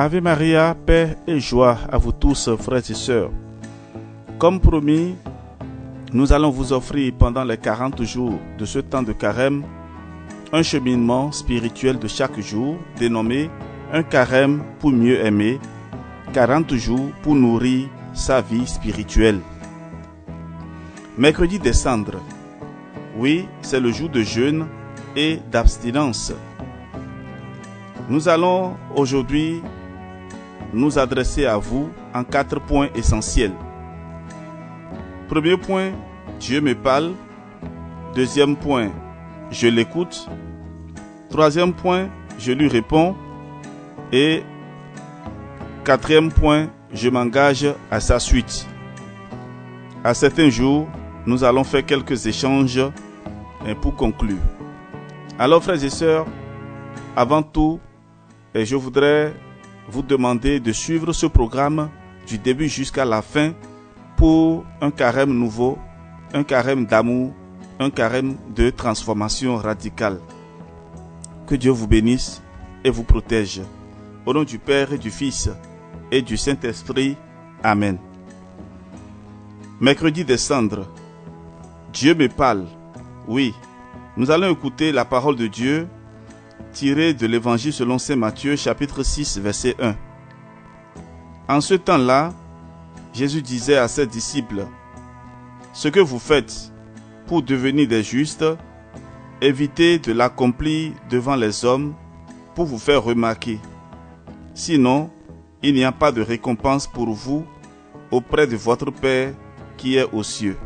Ave Maria, paix et joie à vous tous, frères et sœurs. Comme promis, nous allons vous offrir pendant les 40 jours de ce temps de carême un cheminement spirituel de chaque jour dénommé un carême pour mieux aimer, 40 jours pour nourrir sa vie spirituelle. Mercredi des cendres. Oui, c'est le jour de jeûne et d'abstinence. Nous allons aujourd'hui nous adresser à vous en 4 points essentiels. Premier point, Dieu me parle. Deuxième point, je l'écoute. Troisième point, je lui réponds. Et quatrième point, je m'engage à sa suite. À certains jours, nous allons faire quelques échanges pour conclure. Alors, frères et sœurs, avant tout, je voudrais vous demander de suivre ce programme du début jusqu'à la fin pour un carême nouveau, un carême d'amour, un carême de transformation radicale. Que Dieu vous bénisse et vous protège. Au nom du Père et du Fils et du Saint-Esprit. Amen. Mercredi des cendres. Dieu me parle. Oui, nous allons écouter la parole de Dieu tirée de l'Évangile selon saint Matthieu, chapitre 6, verset 1. En ce temps-là, Jésus disait à ses disciples: « Ce que vous faites pour devenir des justes, évitez de l'accomplir devant les hommes pour vous faire remarquer. Sinon, il n'y a pas de récompense pour vous auprès de votre Père qui est aux cieux. »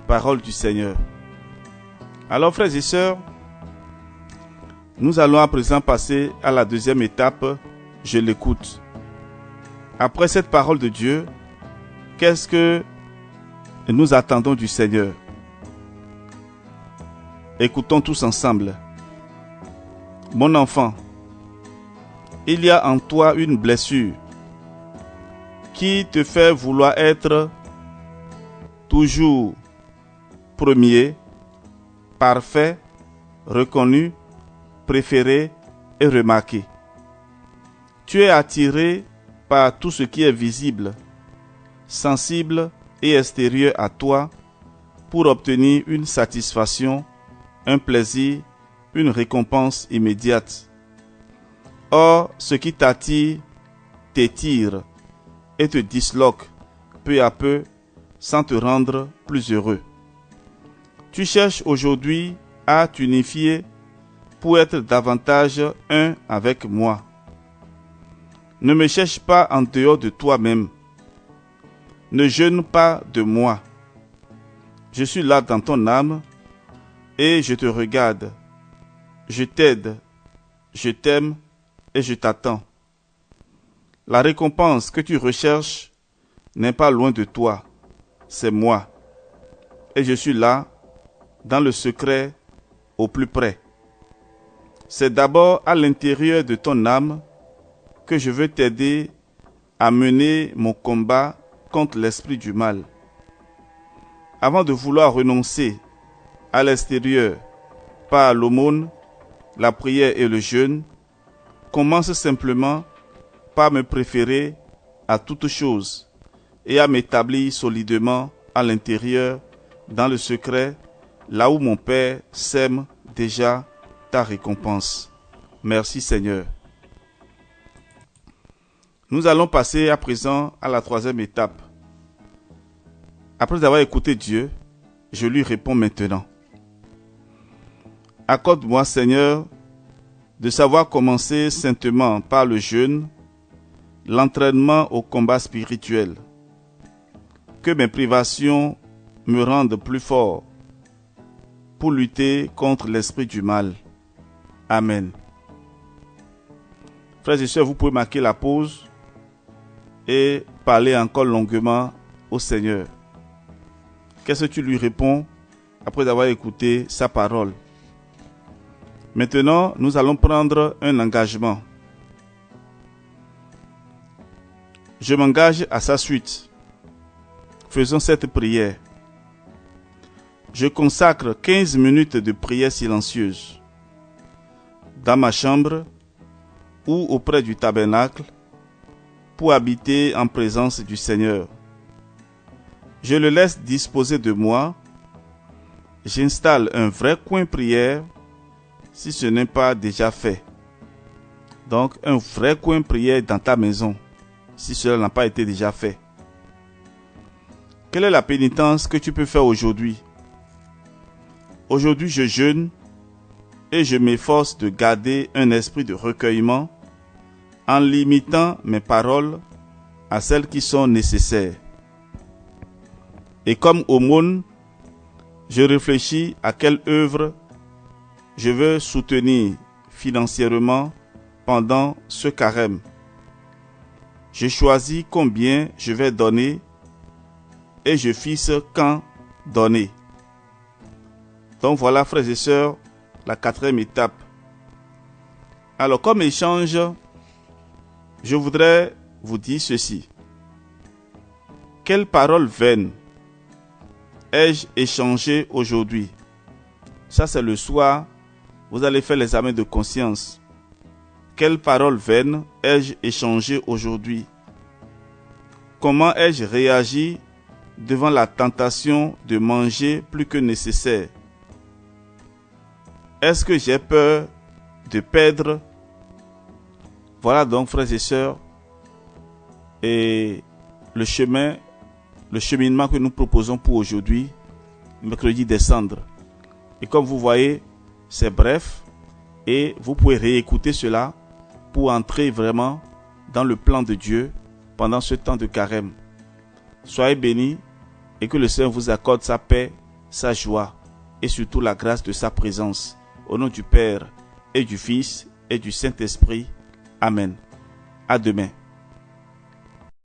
Parole du Seigneur. Alors, frères et sœurs, nous allons à présent passer à la deuxième étape, je l'écoute. Après cette parole de Dieu, qu'est-ce que nous attendons du Seigneur? Écoutons tous ensemble. Mon enfant, il y a en toi une blessure qui te fait vouloir être toujours premier, parfait, reconnu, préféré et remarqué. Tu es attiré par tout ce qui est visible, sensible et extérieur à toi pour obtenir une satisfaction, un plaisir, une récompense immédiate. Or, ce qui t'attire t'étire et te disloque peu à peu sans te rendre plus heureux. Tu cherches aujourd'hui à t'unifier pour être davantage un avec moi. Ne me cherche pas en dehors de toi-même. Ne jeûne pas de moi. Je suis là dans ton âme et je te regarde. Je t'aide, je t'aime et je t'attends. La récompense que tu recherches n'est pas loin de toi, c'est moi. Et je suis là, dans le secret, au plus près. C'est d'abord à l'intérieur de ton âme que je veux t'aider à mener mon combat contre l'esprit du mal. Avant de vouloir renoncer à l'extérieur par l'aumône, la prière et le jeûne, commence simplement par me préférer à toute chose et à m'établir solidement à l'intérieur, dans le secret, là où mon Père sème déjà ta récompense. Merci Seigneur. Nous allons passer à présent à la troisième étape. Après avoir écouté Dieu, je lui réponds maintenant. Accorde-moi Seigneur de savoir commencer saintement par le jeûne, l'entraînement au combat spirituel. Que mes privations me rendent plus fort pour lutter contre l'esprit du mal. Amen. Frères et sœurs, vous pouvez marquer la pause et parler encore longuement au Seigneur. Qu'est-ce que tu lui réponds après avoir écouté sa parole? Maintenant, nous allons prendre un engagement. Je m'engage à sa suite. Faisons cette prière. Je consacre 15 minutes de prière silencieuse dans ma chambre ou auprès du tabernacle pour habiter en présence du Seigneur. Je le laisse disposer de moi. J'installe un vrai coin prière si ce n'est pas déjà fait. Donc, un vrai coin prière dans ta maison si cela n'a pas été déjà fait. Quelle est la pénitence que tu peux faire aujourd'hui? Aujourd'hui, je jeûne et je m'efforce de garder un esprit de recueillement en limitant mes paroles à celles qui sont nécessaires. Et comme aumône, je réfléchis à quelle œuvre je veux soutenir financièrement pendant ce carême. Je choisis combien je vais donner et je fixe quand donner. Donc voilà, frères et sœurs, la 4e étape. Alors, comme échange, je voudrais vous dire ceci. Quelle parole vaine ai-je échangé aujourd'hui? Ça, c'est le soir. Vous allez faire l'examen de conscience. Quelle parole vaine ai-je échangé aujourd'hui? Comment ai-je réagi devant la tentation de manger plus que nécessaire? Est-ce que j'ai peur de perdre? Voilà donc, frères et sœurs, et le cheminement que nous proposons pour aujourd'hui, mercredi des Cendres. Et comme vous voyez, c'est bref et vous pouvez réécouter cela pour entrer vraiment dans le plan de Dieu pendant ce temps de carême. Soyez bénis et que le Seigneur vous accorde sa paix, sa joie et surtout la grâce de sa présence. Au nom du Père et du Fils et du Saint-Esprit. Amen. À demain.